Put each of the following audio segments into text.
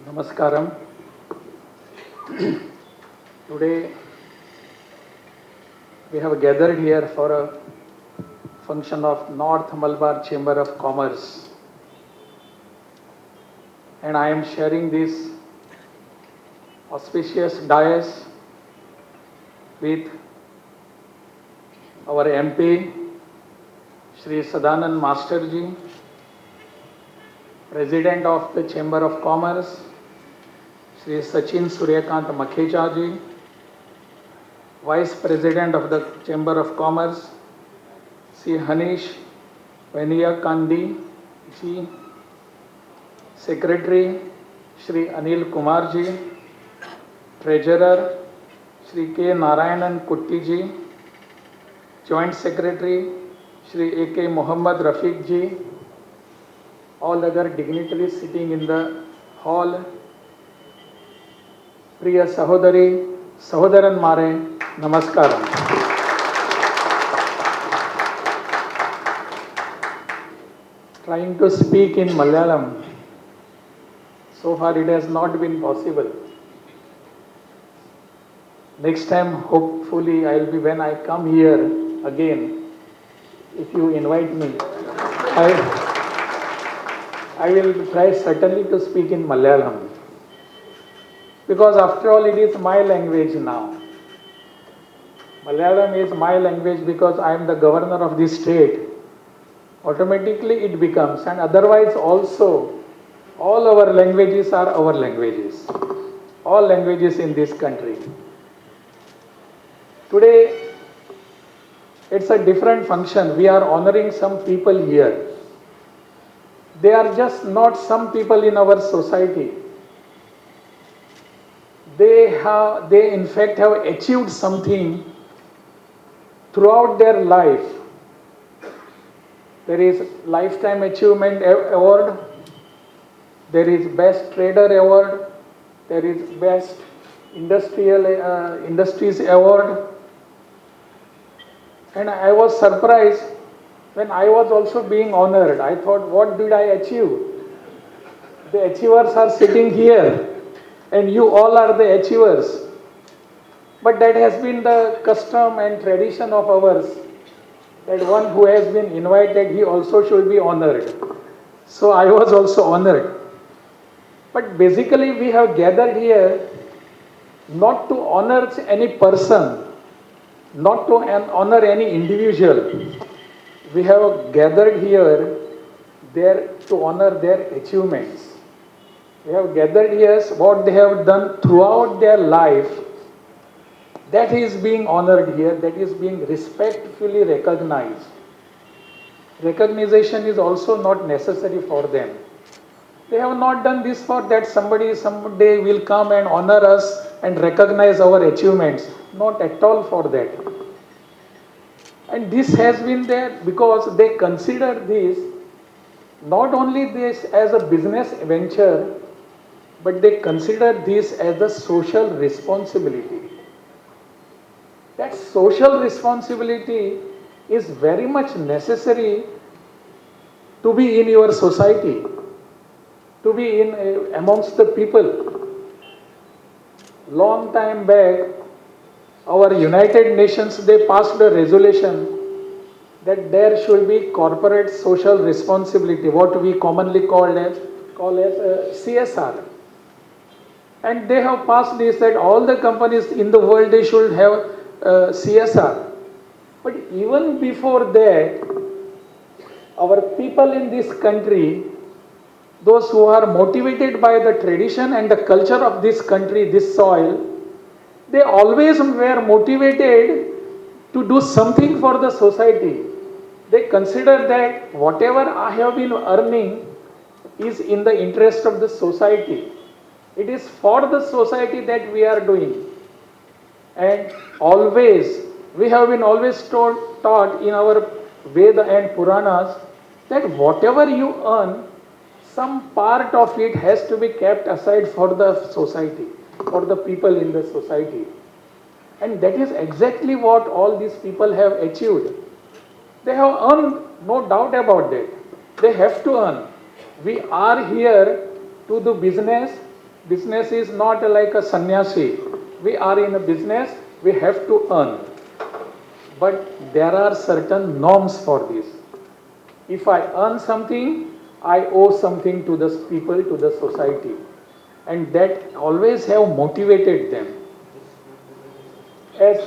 Namaskaram. Today we have gathered here for a function of North Malabar Chamber of Commerce, and I am sharing this auspicious dais with our MP Shri Sadanand Masterji, President of the Chamber of Commerce Shri Sachin Suryakant Makhecha, Vice President of the Chamber of Commerce Shri Hanish Veniya Kandi ji, Secretary Shri Anil Kumar ji, Treasurer Shri K. Narayanan Kutti ji, Joint Secretary Shri A.K. Muhammad Rafiq ji, all other dignitaries sitting in the hall, Priya Sahodari, Sahodaran Mare, Namaskaram. Trying to speak in Malayalam, so far it has not been possible. Next time, hopefully, when I come here again, if you invite me, I will try certainly to speak in Malayalam. Because after all, it is my language now. Malayalam is my language because I am the governor of this state. Automatically it becomes, and otherwise also, all our languages are our languages. All languages in this country. Today, it's a different function. We are honoring some people here. They are just not some people in our society. They in fact have achieved something throughout their life. There is Lifetime Achievement Award, there is Best Trader Award, there is Best Industries Award. And I was surprised when I was also being honored. I thought, what did I achieve? The achievers are sitting here, and you all are the achievers. But that has been the custom and tradition of ours, that one who has been invited, he also should be honored. So I was also honored. But basically we have gathered here not to honor any person, not to honor any individual. We have gathered here to honor their achievements. We have gathered here what they have done throughout their life. That is being honored here, that is being respectfully recognized. Recognition is also not necessary for them. They have not done this for that somebody someday will come and honor us and recognize our achievements. Not at all for that. And this has been there because they consider this, not only this as a business venture, but they consider this as a social responsibility. That social responsibility is very much necessary to be in your society, to be amongst the people. Long time back, our United Nations, they passed a resolution that there should be corporate social responsibility, what we commonly call as CSR. And they have passed this, that all the companies in the world, they should have CSR. But even before that, our people in this country, those who are motivated by the tradition and the culture of this country, this soil, they always were motivated to do something for the society. They consider that whatever I have been earning is in the interest of the society. It is for the society that we are doing. And always, we have been always taught in our Veda and Puranas that whatever you earn, some part of it has to be kept aside for the society, for the people in the society. And that is exactly what all these people have achieved. They have earned, no doubt about that. They have to earn. We are here to do business, Business is not like a sannyasi. We are in a business, we have to earn. But there are certain norms for this. If I earn something, I owe something to the people, to the society. And that always have motivated them. As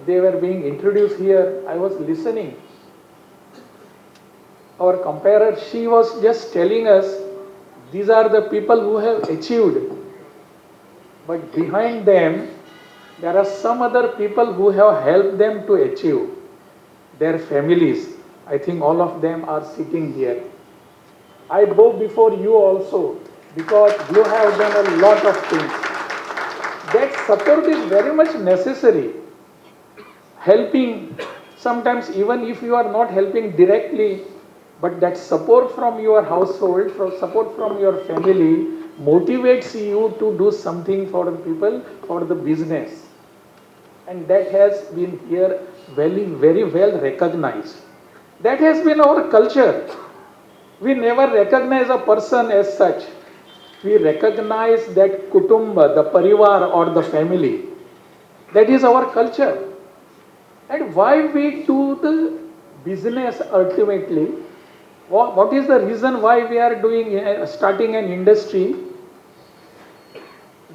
they were being introduced here, I was listening. Our comparer, she was just telling us, these are the people who have achieved. But behind them, there are some other people who have helped them to achieve. Their families. I think all of them are sitting here. I bow before you also because you have done a lot of things. That support is very much necessary. Helping, sometimes even if you are not helping directly, but that support from your household, support from your family motivates you to do something for the people, for the business. And that has been here very, very well recognized. That has been our culture. We never recognize a person as such. We recognize that kutumba, the parivar or the family. That is our culture. And why we do the business ultimately? What is the reason why we are starting an industry?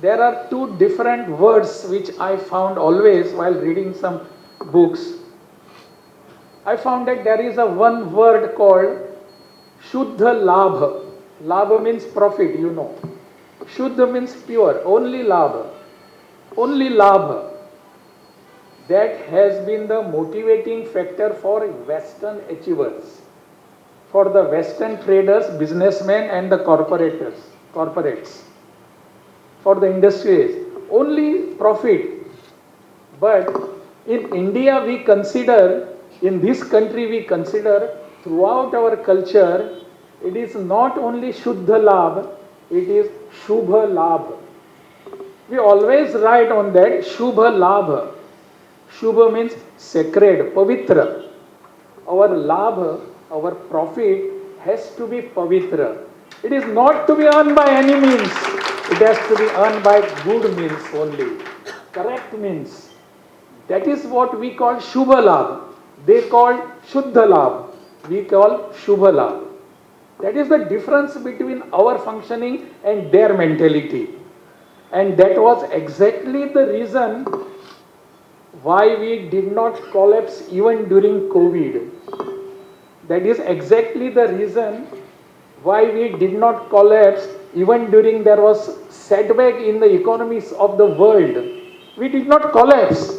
There are two different words which I found always while reading some books. I found that there is a one word called Shuddha Labha. Labha means profit, you know. Shuddha means pure, only Labha. Only Labha. That has been the motivating factor for Western achievers, for the Western traders, businessmen and the corporates, for the industries. Only profit. But in India we consider, in this country we consider, throughout our culture, it is not only Shuddha Labh, it is Shubha Labh. We always write on that Shubha Labh. Shubha means sacred, pavitra. Our labh, our profit has to be pavitra. It is not to be earned by any means. It has to be earned by good means only. Correct means. That is what we call Shubha Labh. They call Shuddha Labh. We call Shubha Labh. That is the difference between our functioning and their mentality. And that was exactly the reason why we did not collapse even during COVID. That is exactly the reason why we did not collapse even during there was setback in the economies of the world. We did not collapse.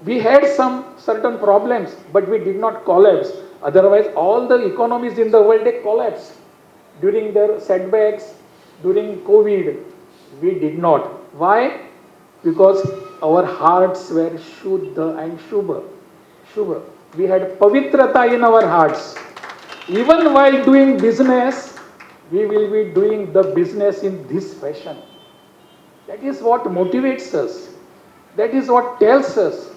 We had some certain problems, but we did not collapse. Otherwise, all the economies in the world, they collapsed during their setbacks, during COVID. We did not. Why? Because our hearts were Shuddha and Shubha. Shubha. We had Pavitrata in our hearts. Even while doing business, we will be doing the business in this fashion. That is what motivates us. That is what tells us,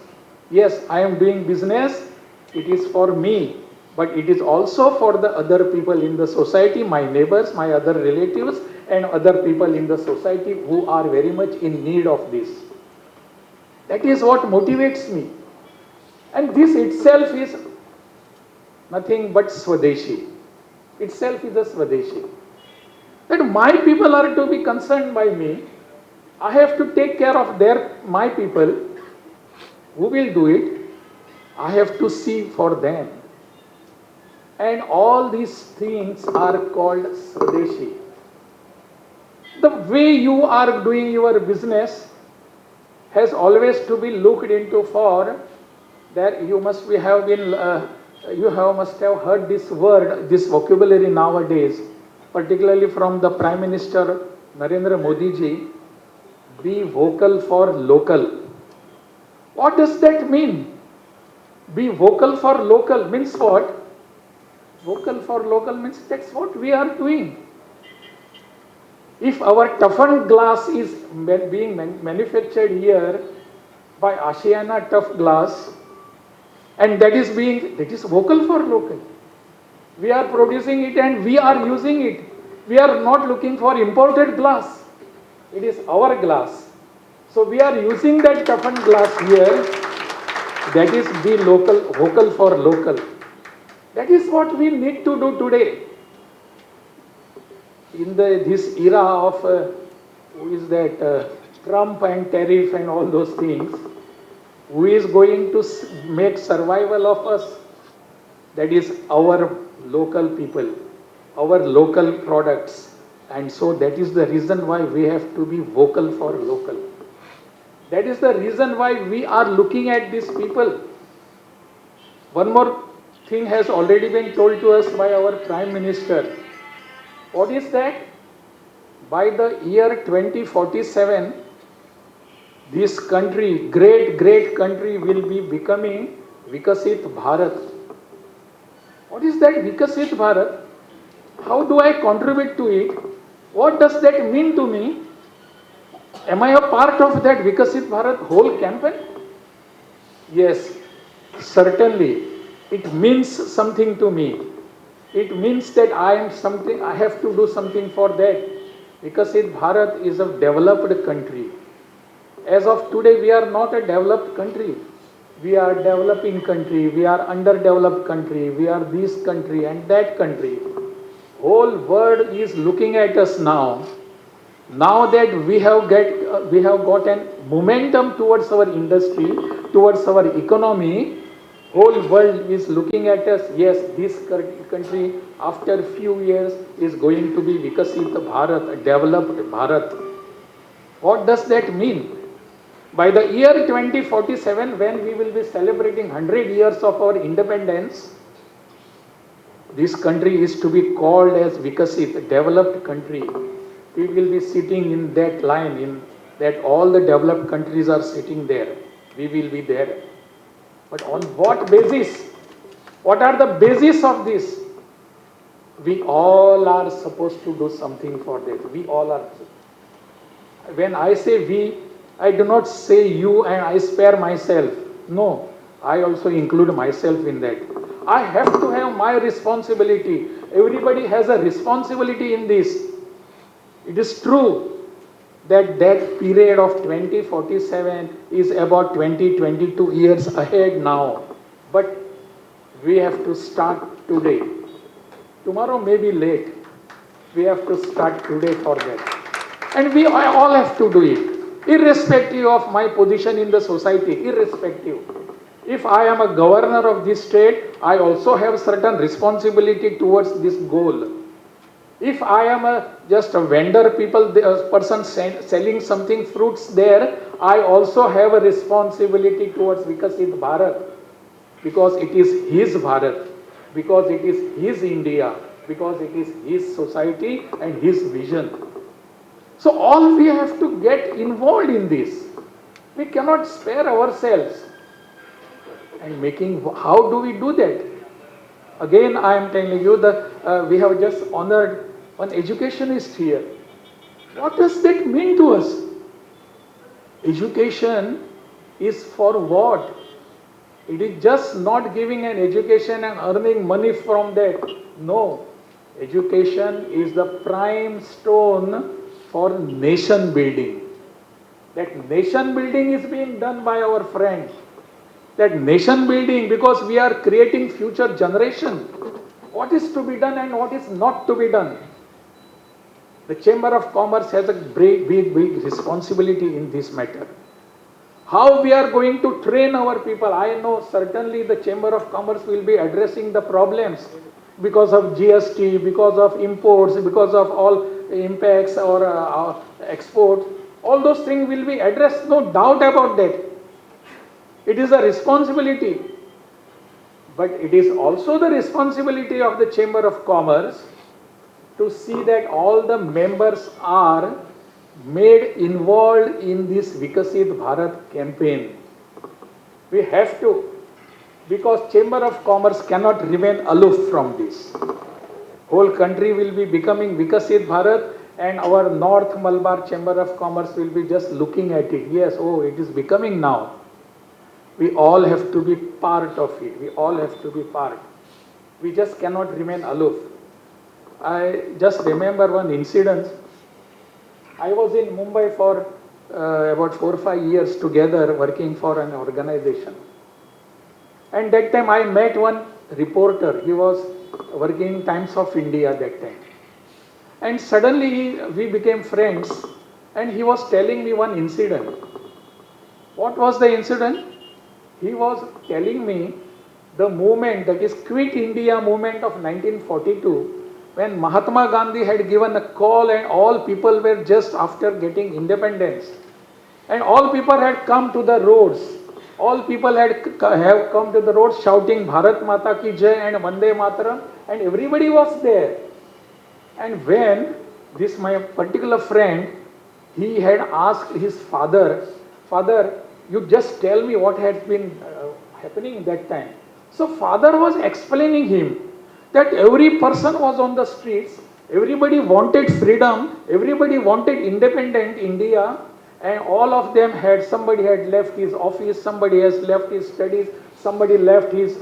yes, I am doing business, it is for me, but it is also for the other people in the society, my neighbors, my other relatives, and other people in the society who are very much in need of this. That is what motivates me. And this itself is nothing but Swadeshi. Itself is a Swadeshi. That my people are to be concerned by me. I have to take care of my people. Who will do it? I have to see for them. And all these things are called Swadeshi. The way you are doing your business has always to be looked into for that you must have heard this word, this vocabulary nowadays, particularly from the Prime Minister Narendra Modi ji, be vocal for local. What does that mean? Be vocal for local means what? Vocal for local means that's what we are doing. If our toughened glass is being manufactured here by Asiana Tough Glass, and that is vocal for local. We are producing it and we are using it. We are not looking for imported glass. It is our glass. So we are using that toughened glass here. That is be local, vocal for local. That is what we need to do today. In this era of who is that Trump and tariff and all those things, who is going to make survival of us? That is our local people, our local products. And so that is the reason why we have to be vocal for local. That is the reason why we are looking at these people. One more thing has already been told to us by our Prime Minister. What is that? By the year 2047, this country, great country, will be becoming Vikasit Bharat. What is that Vikasit Bharat? How do I contribute to it? What does that mean to me? Am I a part of that Vikasit Bharat whole campaign? Yes, certainly. It means something to me. It means that I have to do something for that. Vikasit Bharat is a developed country. As of today, we are not a developed country. We are developing country, we are underdeveloped country, we are this country and that country. Whole world is looking at us now. Now that we have gotten momentum towards our industry, towards our economy, whole world is looking at us. Yes, this country after few years is going to be Vikasit Bharat, a developed Bharat. What does that mean? By the year 2047, when we will be celebrating 100 years of our independence, this country is to be called as Vikasit, a developed country. We will be sitting in that line, in that all the developed countries are sitting there. We will be there. But on what basis? What are the basis of this? We all are supposed to do something for that. We all are. When I say we, I do not say you and I spare myself. No, I also include myself in that. I have to have my responsibility. Everybody has a responsibility in this. It is true that that period of 2047 is about 20-22 years ahead now. But we have to start today. Tomorrow may be late. We have to start today for that. And we all have to do it, irrespective of my position in the society, irrespective. If I am a governor of this state, I also have certain responsibility towards this goal. If I am just a vendor, person selling something, fruits there, I also have a responsibility towards Vikasit Bharat, because it is his Bharat, because it is his India, because it is his society and his vision. So all we have to get involved in this. We cannot spare ourselves. And how do we do that? Again, I am telling you that we have just honored one educationist here. What does that mean to us? Education is for what? It is just not giving an education and earning money from that. No. Education is the prime stone for nation building. That nation building is being done by our friends. That nation building, because we are creating future generation. What is to be done and what is not to be done? The Chamber of Commerce has a big responsibility in this matter. How we are going to train our people? I know certainly the Chamber of Commerce will be addressing the problems because of GST, because of imports, because of all impacts or export. All those things will be addressed, no doubt about that. It is a responsibility. But it is also the responsibility of the Chamber of Commerce to see that all the members are made involved in this Vikasit Bharat campaign. We have to, because Chamber of Commerce cannot remain aloof from this. Whole country will be becoming Vikasit Bharat, and our North Malabar Chamber of Commerce will be just looking at it. Yes, oh, it is becoming now. We all have to be part of it. We all have to be part. We just cannot remain aloof. I just remember one incident. I was in Mumbai for about 4 or 5 years together working for an organization. And that time I met one reporter. He was working in Times of India that time. And suddenly we became friends and he was telling me one incident. What was the incident? He was telling me the movement, that is Quit India movement of 1942, when Mahatma Gandhi had given a call and all people were just after getting independence. And all people had come to the roads. All people have come to the roads shouting Bharat Mata Ki Jai and Vande Mataram, and everybody was there. And when this my particular friend, he had asked his father, Father, you just tell me what had been happening that time. So father was explaining him that every person was on the streets, everybody wanted freedom, everybody wanted independent India, and all of them had, somebody had left his office, somebody has left his studies, somebody left his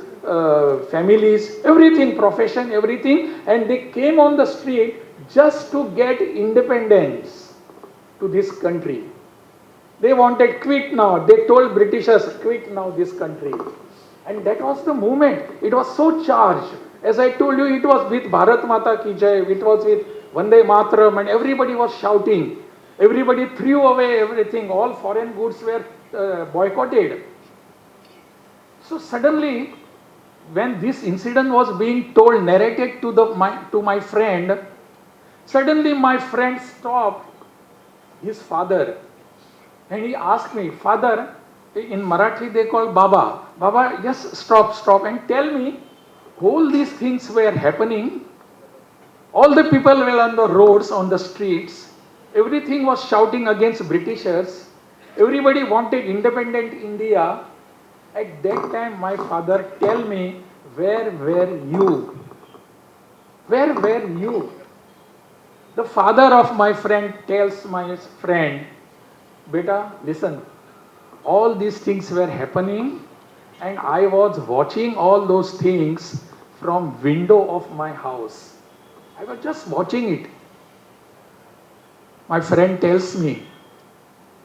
families, everything, profession, everything, and they came on the street just to get independence to this country. They wanted quit now. They told Britishers, quit now this country. And that was the movement. It was so charged. As I told you, it was with Bharat Mata Ki Jai, it was with Vande Mataram, and everybody was shouting. Everybody threw away everything. All foreign goods were boycotted. So suddenly, when this incident was being told, narrated to my friend, suddenly my friend stopped his father. And he asked me, Father, in Marathi they call Baba. Baba, just stop and tell me, all these things were happening. All the people were on the roads, on the streets. Everything was shouting against Britishers. Everybody wanted independent India. At that time, my father tell me, where were you? Where were you? The father of my friend tells my friend, Beta, listen, all these things were happening and I was watching all those things from window of my house. I was just watching it. My friend tells me,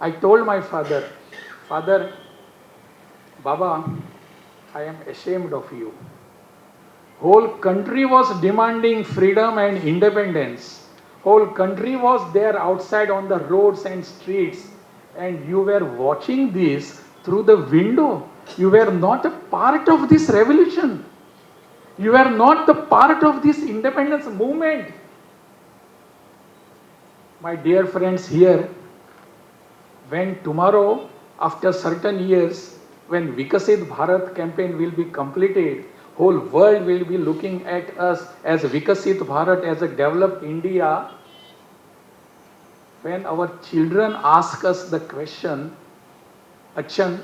I told my father, Father, Baba, I am ashamed of you. Whole country was demanding freedom and independence. Whole country was there outside on the roads and streets. And you were watching this through the window. You were not a part of this revolution. You were not the part of this independence movement. My dear friends here, when tomorrow, after certain years, when Vikasit Bharat campaign will be completed, whole world will be looking at us as Vikasit Bharat, as a developed India. When our children ask us the question, Achan,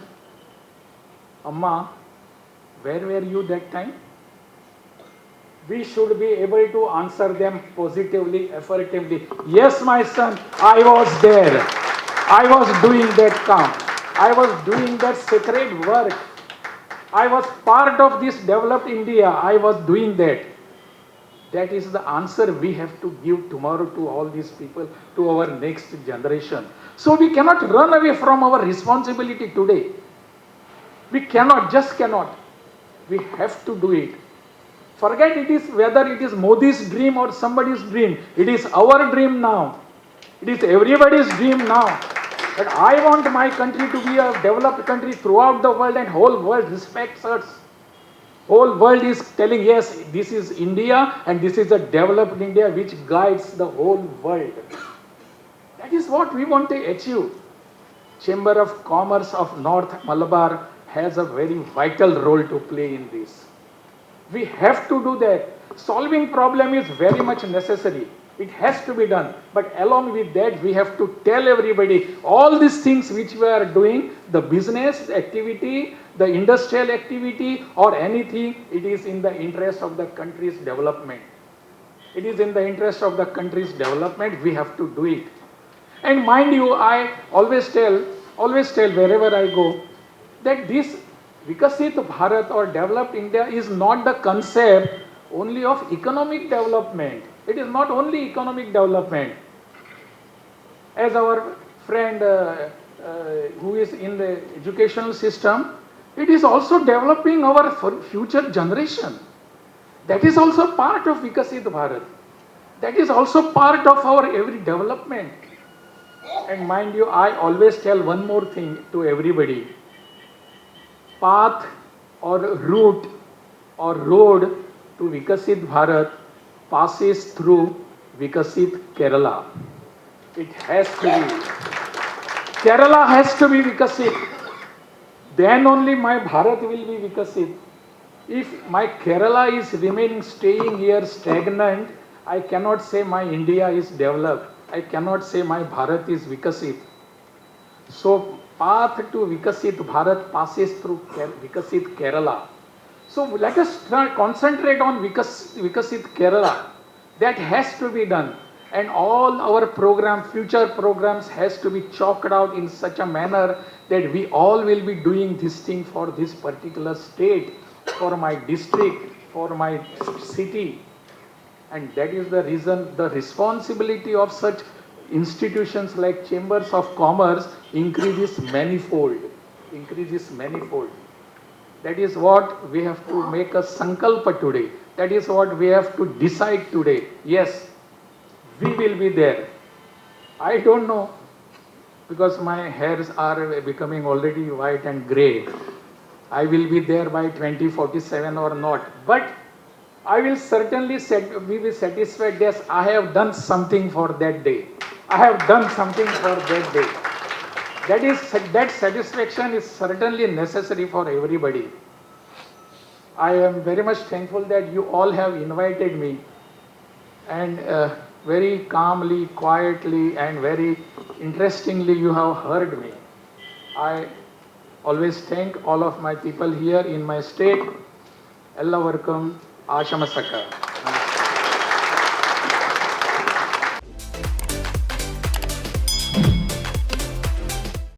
Amma, where were you that time? We should be able to answer them positively, affirmatively. Yes, my son, I was there. I was doing that camp. I was doing that sacred work. I was part of this developed India. I was doing that. That is the answer we have to give tomorrow to all these people, to our next generation. So we cannot run away from our responsibility today. We cannot, just cannot. We have to do it. Forget it is whether it is Modi's dream or somebody's dream. It is our dream now. It is everybody's dream now. But I want my country to be a developed country throughout the world, and whole world respects us. Whole world is telling, yes, this is India and this is a developed India which guides the whole world. That is what we want to achieve. Chamber of Commerce of North Malabar has a very vital role to play in this. We have to do that. Solving problem is very much necessary. It has to be done. But along with that, we have to tell everybody all these things which we are doing, the business activity, the industrial activity or anything, it is in the interest of the country's development. It is in the interest of the country's development. We have to do it. And mind you, I always tell wherever I go, that this Vikasit Bharat or developed India is not the concept only of economic development. It is not only economic development. As our friend who is in the educational system, it is also developing our future generation. That is also part of Vikasit Bharat. That is also part of our every development. And mind you, I always tell one more thing to everybody. Path or route or road to Vikasit Bharat passes through Vikasit Kerala. It has to be. Kerala has to be Vikasit. Then only my Bharat will be Vikasit. If my Kerala is remaining staying here stagnant, I cannot say my India is developed. I cannot say my Bharat is Vikasit. So path to Vikasit Bharat passes through Vikasit Kerala. So let us concentrate on Vikasit Kerala. That has to be done. And all our future programs has to be chalked out in such a manner that we all will be doing this thing for this particular state, for my district, for my city. And that is the reason the responsibility of such institutions like chambers of commerce increases manifold. That is what we have to make a sankalpa today. That is what we have to decide today. Yes, we will be there. I don't know, because my hairs are becoming already white and grey. I will be there by 2047 or not. But I will certainly be satisfied, yes, I have done something for that day. I have done something for that day. That satisfaction is certainly necessary for everybody. I am very much thankful that you all have invited me, and very calmly, quietly, and very interestingly you have heard me. I always thank all of my people here in my state. Ellavarkum Ashamasaka.